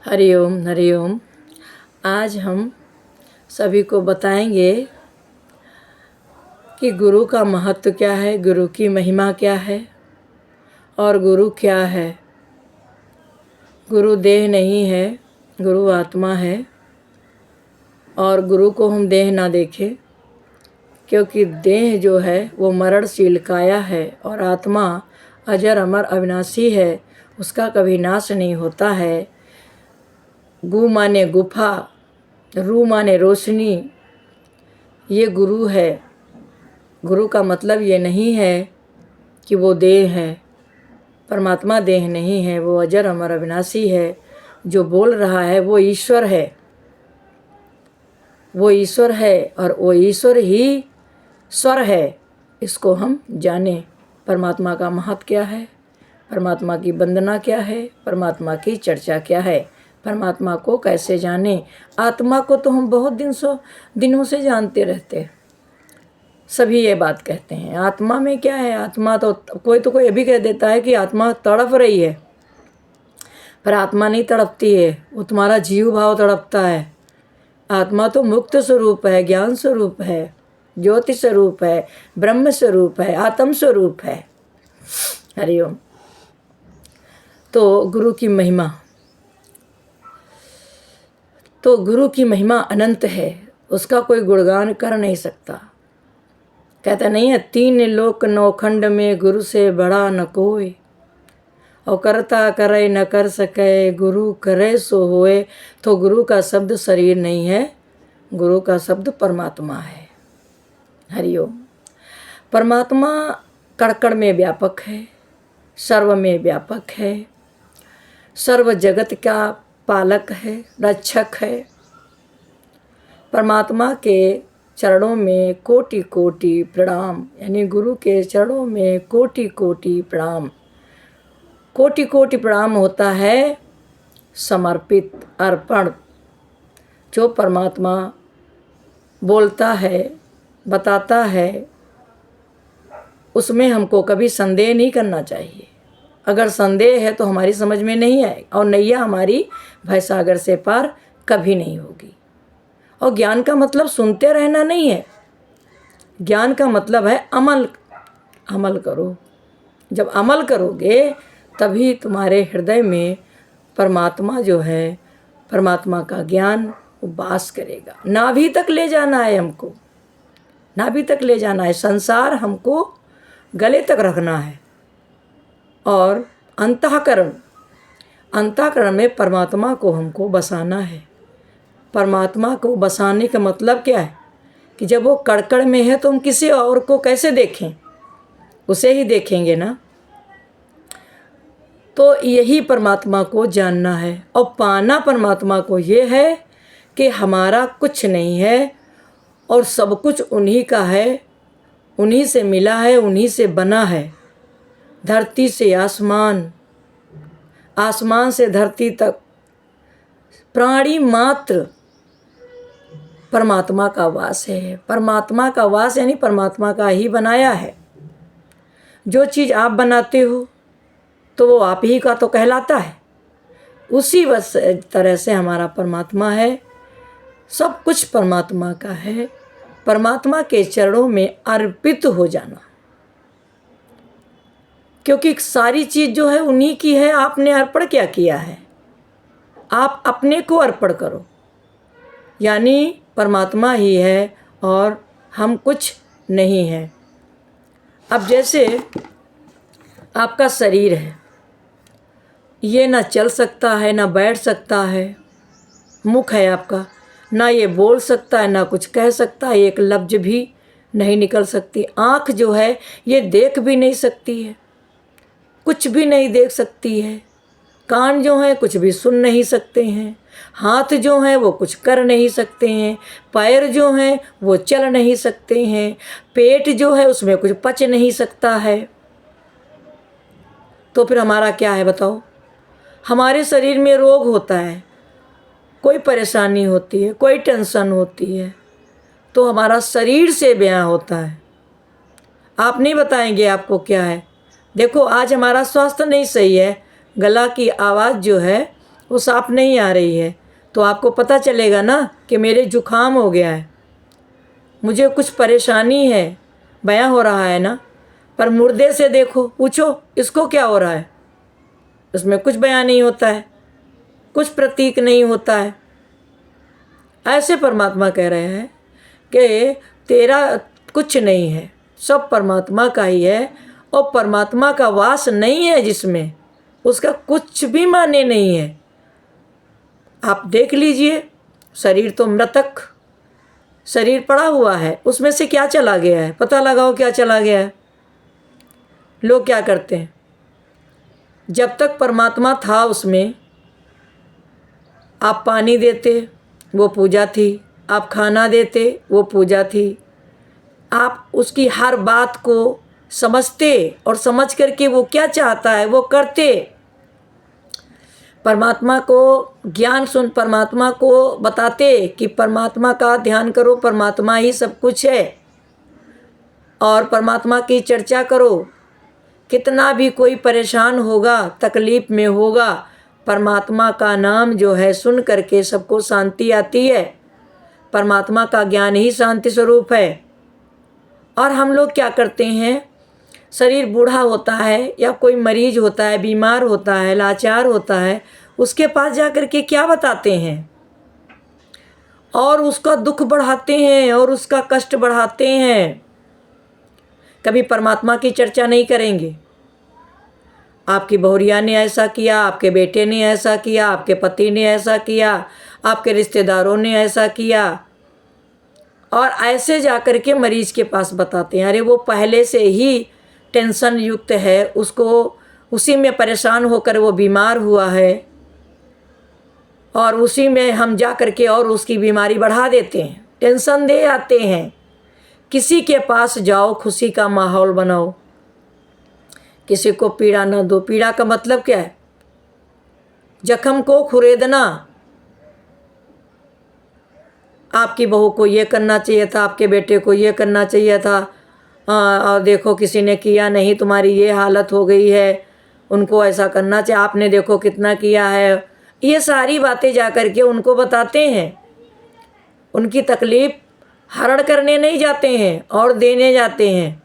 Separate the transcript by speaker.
Speaker 1: हरिओम हरिओम। आज हम सभी को बताएंगे कि गुरु का महत्व क्या है, गुरु की महिमा क्या है और गुरु क्या है। गुरु देह नहीं है, गुरु आत्मा है। और गुरु को हम देह ना देखें, क्योंकि देह जो है वो मरणशील काया है और आत्मा अजर अमर अविनाशी है, उसका कभी नाश नहीं होता है। गु माने गुफा, रू माने रोशनी, ये गुरु है। गुरु का मतलब ये नहीं है कि वो देह है, परमात्मा देह नहीं है, वो अजर अमर अविनाशी है। जो बोल रहा है वो ईश्वर है, वो ईश्वर है और वो ईश्वर ही स्वर है। इसको हम जाने। परमात्मा का महत्व क्या है, परमात्मा की वंदना क्या है, परमात्मा की चर्चा क्या है, परमात्मा को कैसे जाने। आत्मा को तो हम बहुत दिनों से जानते रहते हैं, सभी ये बात कहते हैं। आत्मा में क्या है, आत्मा तो कोई भी कह देता है कि आत्मा तड़प रही है, पर आत्मा नहीं तड़पती है, वो तुम्हारा जीव भाव तड़पता है। आत्मा तो मुक्त स्वरूप है, ज्ञान स्वरूप है, ज्योति स्वरूप है, ब्रह्म स्वरूप है, आत्म स्वरूप है। हरिओम। तो गुरु की महिमा, तो गुरु की महिमा अनंत है, उसका कोई गुणगान कर नहीं सकता। कहता नहीं है, 3 लोक 9 खंड में गुरु से बड़ा न कोई, और करता करे न कर सके, गुरु करे सो होए। तो गुरु का शब्द शरीर नहीं है, गुरु का शब्द परमात्मा है। हरिओम। परमात्मा कण में व्यापक है, सर्व में व्यापक है, सर्व जगत का पालक है, रक्षक है। परमात्मा के चरणों में कोटि कोटि प्रणाम, यानी गुरु के चरणों में कोटि कोटि प्रणाम। कोटि कोटि प्रणाम होता है समर्पित, अर्पण। जो परमात्मा बोलता है, बताता है, उसमें हमको कभी संदेह नहीं करना चाहिए। अगर संदेह है तो हमारी समझ में नहीं आए, और नैया हमारी भवसागर से पार कभी नहीं होगी। और ज्ञान का मतलब सुनते रहना नहीं है, ज्ञान का मतलब है अमल करो। जब अमल करोगे तभी तुम्हारे हृदय में परमात्मा जो है, परमात्मा का ज्ञान वास करेगा। नाभि तक ले जाना है हमको, नाभि तक ले जाना है। संसार हमको गले तक रखना है। और अंतःकरण में परमात्मा को हमको बसाना है। परमात्मा को बसाने का मतलब क्या है कि जब वो कड़कड़ में है तो हम किसी और को कैसे देखें, उसे ही देखेंगे ना। तो यही परमात्मा को जानना है। और पाना परमात्मा को ये है कि हमारा कुछ नहीं है और सब कुछ उन्हीं का है, उन्हीं से मिला है, उन्हीं से बना है। धरती से आसमान, आसमान से धरती तक प्राणी मात्र परमात्मा का वास है। परमात्मा का वास यानी परमात्मा का ही बनाया है। जो चीज़ आप बनाते हो तो वो आप ही का तो कहलाता है। उसी तरह से हमारा परमात्मा है, सब कुछ परमात्मा का है। परमात्मा के चरणों में अर्पित हो जाना, क्योंकि सारी चीज़ जो है उन्हीं की है। आपने अर्पण क्या किया है, आप अपने को अर्पण करो, यानी परमात्मा ही है और हम कुछ नहीं है। अब जैसे आपका शरीर है, ये ना चल सकता है, ना बैठ सकता है। मुख है आपका, ना ये बोल सकता है, ना कुछ कह सकता है, एक लफ्ज़ भी नहीं निकल सकती। आँख जो है ये देख भी नहीं सकती है, कुछ भी नहीं देख सकती है। कान जो हैं कुछ भी सुन नहीं सकते हैं। हाथ जो हैं वो कुछ कर नहीं सकते हैं। पैर जो हैं वो चल नहीं सकते हैं। पेट जो है उसमें कुछ पच नहीं सकता है। तो फिर हमारा क्या है बताओ। हमारे शरीर में रोग होता है, कोई परेशानी होती है, कोई टेंशन होती है, तो हमारा शरीर से बयां होता है। आप नहीं बताएंगे आपको क्या है। देखो आज हमारा स्वास्थ्य नहीं सही है, गला की आवाज़ जो है वो साफ नहीं आ रही है, तो आपको पता चलेगा ना कि मेरे जुकाम हो गया है, मुझे कुछ परेशानी है, बयां हो रहा है ना। पर मुर्दे से देखो, पूछो इसको क्या हो रहा है, उसमें कुछ बयां नहीं होता है, कुछ प्रतीक नहीं होता है। ऐसे परमात्मा कह रहे हैं कि तेरा कुछ नहीं है, सब परमात्मा का ही है, और परमात्मा का वास नहीं है जिसमें, उसका कुछ भी माने नहीं है। आप देख लीजिए, शरीर तो मृतक शरीर पड़ा हुआ है, उसमें से क्या चला गया है, पता लगाओ क्या चला गया है। लोग क्या करते हैं, जब तक परमात्मा था उसमें, आप पानी देते वो पूजा थी, आप खाना देते वो पूजा थी, आप उसकी हर बात को समझते और समझ करके वो क्या चाहता है वो करते। परमात्मा को ज्ञान सुन, परमात्मा को बताते कि परमात्मा का ध्यान करो, परमात्मा ही सब कुछ है, और परमात्मा की चर्चा करो। कितना भी कोई परेशान होगा, तकलीफ़ में होगा, परमात्मा का नाम जो है सुन करके सबको शांति आती है। परमात्मा का ज्ञान ही शांति स्वरूप है। और हम लोग क्या करते हैं, शरीर बूढ़ा होता है या कोई मरीज होता है, बीमार होता है, लाचार होता है, उसके पास जा कर के क्या बताते हैं, और उसका दुख बढ़ाते हैं और उसका कष्ट बढ़ाते हैं। कभी परमात्मा की चर्चा नहीं करेंगे। आपकी बहुरिया ने ऐसा किया, आपके बेटे ने ऐसा किया, आपके पति ने ऐसा किया, आपके रिश्तेदारों ने ऐसा किया, और ऐसे जा कर के मरीज के पास बताते हैं। अरे वो पहले से ही टेंशन युक्त है, उसको उसी में परेशान होकर वो बीमार हुआ है, और उसी में हम जा कर के और उसकी बीमारी बढ़ा देते हैं, टेंशन दे आते हैं। किसी के पास जाओ, खुशी का माहौल बनाओ, किसी को पीड़ा न दो। पीड़ा का मतलब क्या है, जख्म को खुरेदना। आपकी बहू को ये करना चाहिए था, आपके बेटे को ये करना चाहिए था, और देखो किसी ने किया नहीं, तुम्हारी ये हालत हो गई है, उनको ऐसा करना चाहिए, आपने देखो कितना किया है। ये सारी बातें जा कर के उनको बताते हैं। उनकी तकलीफ़ हरण करने नहीं जाते हैं और देने जाते हैं।